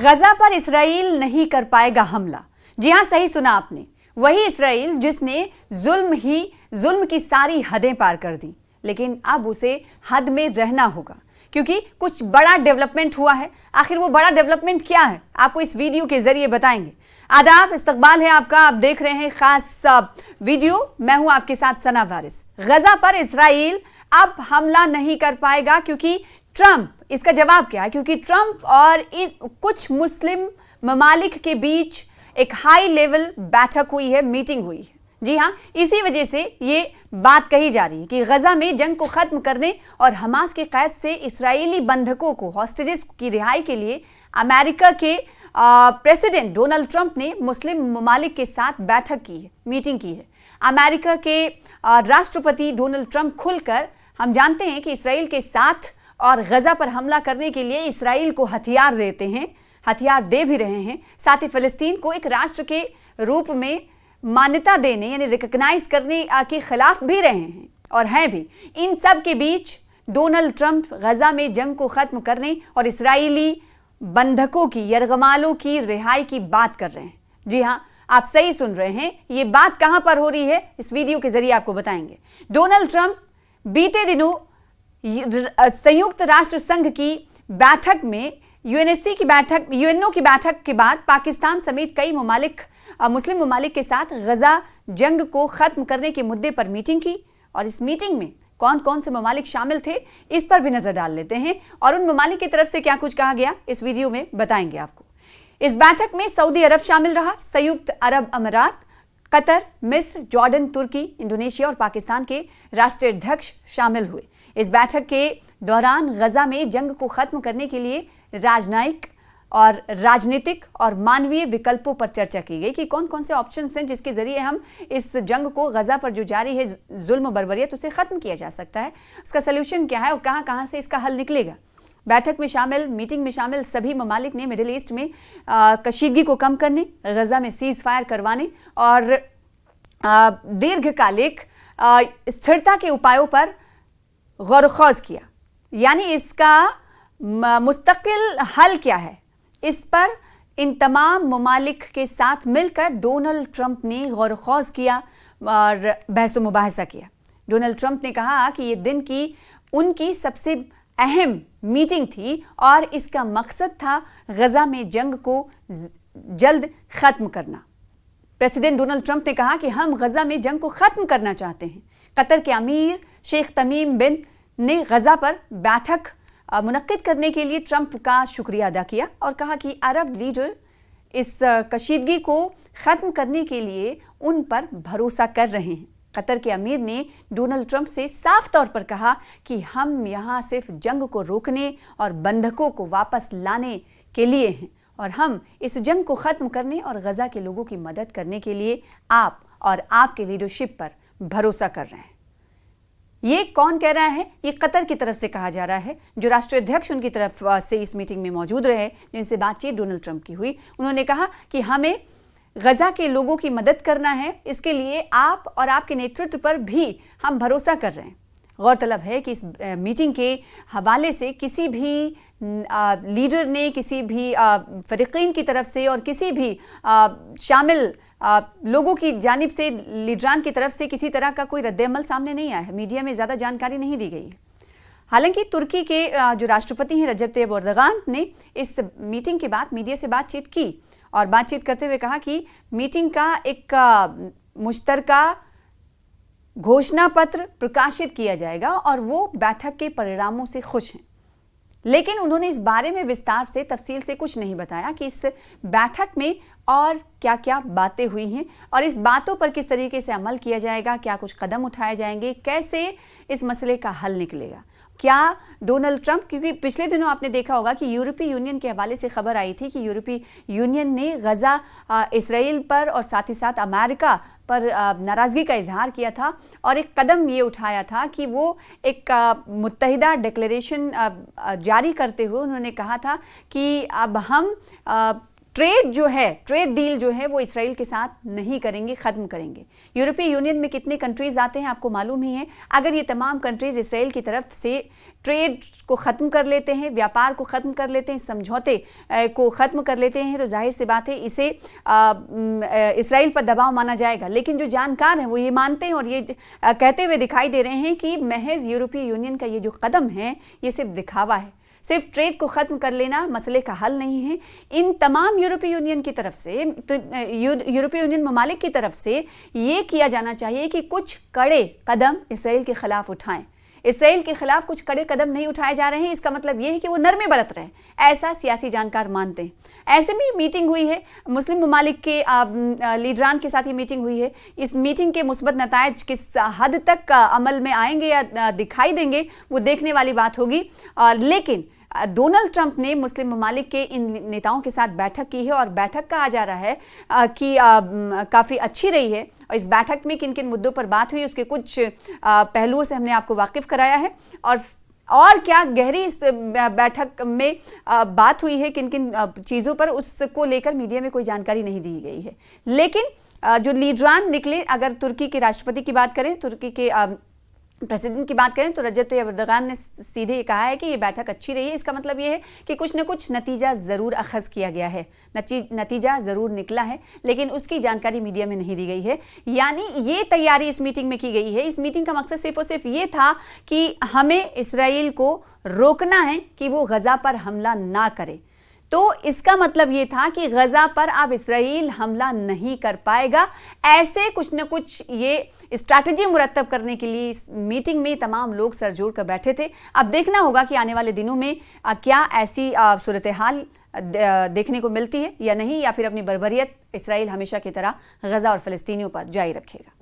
गजा पर इसराइल नहीं कर पाएगा हमला। जी हां, सही सुना आपने। वही इसराइल जिसने जुल्म की सारी हदें पार कर दी, लेकिन अब उसे हद में रहना होगा क्योंकि कुछ बड़ा डेवलपमेंट हुआ है। आखिर वो बड़ा डेवलपमेंट क्या है, आपको इस वीडियो के जरिए बताएंगे। आदाब, इस्तकबाल है आपका। आप देख रहे हैं खास वीडियो। मैं हूं आपके साथ सना वारिस। गजा पर इसराइल अब हमला नहीं कर पाएगा क्योंकि ट्रंप, इसका जवाब क्या है? क्योंकि ट्रंप और इन कुछ मुस्लिम ममालिक के बीच एक हाई लेवल बैठक हुई है, मीटिंग हुई है। जी हां, इसी वजह से ये बात कही जा रही है कि गजा में जंग को खत्म करने और हमास के कैद से इस्राएली बंधकों को, हॉस्टेजेस की रिहाई के लिए अमेरिका के प्रेसिडेंट डोनाल्ड ट्रंप ने मुस्लिम ममालिक के साथ बैठक की है, मीटिंग की है। अमेरिका के राष्ट्रपति डोनाल्ड ट्रंप खुलकर, हम जानते हैं कि इसराइल के साथ और गजा पर हमला करने के लिए इसराइल को हथियार देते हैं, हथियार दे भी रहे हैं। साथ ही फिलिस्तीन को एक राष्ट्र के रूप में मान्यता देने यानी रिकॉग्नाइज करने के खिलाफ भी रहे हैं और हैं भी। इन सब के बीच डोनाल्ड ट्रंप गजा में जंग को खत्म करने और इसराइली बंधकों की, यरगमालों की रिहाई की बात कर रहे हैं। जी हां, आप सही सुन रहे हैं। ये बात कहां पर हो रही है, इस वीडियो के जरिए आपको बताएंगे। डोनाल्ड ट्रंप बीते दिनों संयुक्त राष्ट्र संघ की बैठक में, यूएनओ की बैठक के बाद पाकिस्तान समेत कई मुस्लिम ममालिक के साथ गजा जंग को खत्म करने के मुद्दे पर मीटिंग की। और इस मीटिंग में कौन कौन से ममालिक शामिल थे, इस पर भी नजर डाल लेते हैं और उन ममालिक की तरफ से क्या कुछ कहा गया, इस वीडियो में बताएंगे आपको। इस बैठक में सऊदी अरब शामिल रहा, संयुक्त अरब अमीरात, कतर, मिस्र, जॉर्डन, तुर्की, इंडोनेशिया और पाकिस्तान के राष्ट्रीय अध्यक्ष शामिल हुए। इस बैठक के दौरान गजा में जंग को खत्म करने के लिए राजनीतिक और मानवीय विकल्पों पर चर्चा की गई कि कौन कौन से ऑप्शंस हैं जिसके जरिए हम इस जंग को, गजा पर जो जारी है जुल्म बर्बरियत, उसे खत्म किया जा सकता है। इसका सलूशन क्या है और कहां कहां से इसका हल निकलेगा। बैठक में शामिल, मीटिंग में शामिल सभी ममालिक ने मिडिल ईस्ट में कशीदगी को कम करने, गजा में सीज फायर करवाने और दीर्घकालिक स्थिरता के उपायों पर गौर-व-ख़ौज़ किया। यानी इसका मुस्तकिल हल क्या है, इस पर इन तमाम ममालिक के साथ मिलकर डोनाल्ड ट्रंप ने गौर-व-ख़ौज़ किया और बहस-ओ-मुबाहिसा किया। डोनाल्ड ट्रंप ने कहा कि ये दिन की उनकी सबसे अहम मीटिंग थी और इसका मकसद था गजा में जंग को जल्द खत्म करना। प्रेसिडेंट डोनाल्ड ट्रंप ने कहा कि हम गजा में जंग को खत्म करना चाहते हैं। कतर के अमीर शेख तमीम बिन ने गजा पर बैठक मुनक्किद करने के लिए ट्रंप का शुक्रिया अदा किया और कहा कि अरब लीडर इस कशीदगी को खत्म करने के लिए उन पर भरोसा कर रहे हैं। कतर के अमीर ने डोनाल्ड ट्रंप से साफ तौर पर कहा कि हम यहाँ सिर्फ जंग को रोकने और बंधकों को वापस लाने के लिए हैं और हम इस जंग को खत्म करने और गजा के लोगों की मदद करने के लिए आप और आपके लीडरशिप पर भरोसा कर रहे हैं। ये कौन कह रहा है? ये कतर की तरफ से कहा जा रहा है, जो राष्ट्रीय अध्यक्ष उनकी तरफ से इस मीटिंग में मौजूद रहे, जिनसे बातचीत डोनाल्ड ट्रंप की हुई। उन्होंने कहा कि हमें गजा के लोगों की मदद करना है, इसके लिए आप और आपके नेतृत्व पर भी हम भरोसा कर रहे हैं। गौरतलब है कि इस मीटिंग के हवाले से किसी भी लीडर ने, किसी भी फरीकीन की तरफ से और किसी भी शामिल लोगों की जानिब से, लीडरान की तरफ से किसी तरह का कोई रद्द-ए-अमल सामने नहीं आया है। मीडिया में ज़्यादा जानकारी नहीं दी गई है। हालांकि तुर्की के जो राष्ट्रपति हैं रजब तैयब एर्दोगान ने इस मीटिंग के बाद मीडिया से बातचीत की और बातचीत करते हुए कहा कि मीटिंग का एक मुश्तरका घोषणा पत्र प्रकाशित किया जाएगा और वो बैठक के परिणामों से खुश हैं। लेकिन उन्होंने इस बारे में विस्तार से, तफसील से कुछ नहीं बताया कि इस बैठक में और क्या क्या बातें हुई हैं और इस बातों पर किस तरीके से अमल किया जाएगा, क्या कुछ कदम उठाए जाएंगे, कैसे इस मसले का हल निकलेगा। क्या डोनाल्ड ट्रंप, क्योंकि पिछले दिनों आपने देखा होगा कि यूरोपीय यूनियन के हवाले से खबर आई थी कि यूरोपीय यूनियन ने गजा, इसराइल पर और साथ ही साथ अमेरिका पर नाराज़गी का इजहार किया था और एक कदम ये उठाया था कि वो एक मुत्तहिदा डिक्लेरेशन जारी करते हुए उन्होंने कहा था कि अब हम ट्रेड जो है, ट्रेड डील जो है वो इसराइल के साथ नहीं करेंगे, ख़त्म करेंगे। यूरोपीय यूनियन में कितने कंट्रीज़ आते हैं आपको मालूम ही है। अगर ये तमाम कंट्रीज़ इसराइल की तरफ से ट्रेड को ख़त्म कर लेते हैं, व्यापार को ख़त्म कर लेते हैं, समझौते को ख़त्म कर लेते हैं, तो जाहिर सी बात है इसे इसराइल पर दबाव माना जाएगा। लेकिन जो जानकार हैं वो ये मानते हैं और ये कहते हुए दिखाई दे रहे हैं कि महज यूरोपीय यूनियन का ये जो कदम है ये सिर्फ दिखावा है। सिर्फ ट्रेड को ख़त्म कर लेना मसले का हल नहीं है। इन तमाम यूरोपीय यूनियन की तरफ से, तो यूरोपीय यूनियन ममालिक की तरफ से ये किया जाना चाहिए कि कुछ कड़े कदम इसराइल के ख़िलाफ़ उठाएं। इसराइल के खिलाफ कुछ कड़े कदम नहीं उठाए जा रहे हैं, इसका मतलब यह है कि वो नरमी बरत रहे हैं, ऐसा सियासी जानकार मानते हैं। ऐसे में मीटिंग हुई है, मुस्लिम ममालिक के लीडरान के साथ ही मीटिंग हुई है। इस मीटिंग के मुस्बत नतायज किस हद तक अमल में आएंगे या दिखाई देंगे वो देखने वाली बात होगी। लेकिन डोनाल्ड ट्रंप ने मुस्लिम ममालिक के इन नेताओं के साथ बैठक की है और बैठक कहा जा रहा है कि काफ़ी अच्छी रही है। और इस बैठक में किन किन मुद्दों पर बात हुई उसके कुछ पहलुओं से हमने आपको वाकिफ़ कराया है और क्या गहरी इस बैठक में बात हुई है, किन किन चीज़ों पर, उसको लेकर मीडिया में कोई जानकारी नहीं दी गई है। लेकिन जो लीडरान निकले, अगर तुर्की के राष्ट्रपति की बात करें, तुर्की के प्रेसिडेंट की बात करें तो रजब तैयब एर्दोगान ने सीधे ये कहा है कि ये बैठक अच्छी रही है। इसका मतलब ये है कि कुछ न कुछ नतीजा ज़रूर अखज़ किया गया है, नतीजा ज़रूर निकला है, लेकिन उसकी जानकारी मीडिया में नहीं दी गई है। यानी ये तैयारी इस मीटिंग में की गई है। इस मीटिंग का मकसद सिर्फ और सिर्फ ये था कि हमें इसराइल को रोकना है कि वो गज़ा पर हमला ना करे। तो इसका मतलब ये था कि गज़ा पर अब इसराइल हमला नहीं कर पाएगा। ऐसे कुछ न कुछ ये स्ट्रैटेजी मुरतब करने के लिए इस मीटिंग में तमाम लोग सर जोड़ कर बैठे थे। अब देखना होगा कि आने वाले दिनों में क्या ऐसी सूरत हाल देखने को मिलती है या नहीं, या फिर अपनी बर्बरियत इसराइल हमेशा की तरह गज़ा और फ़लस्तीनियों पर जारी रखेगा।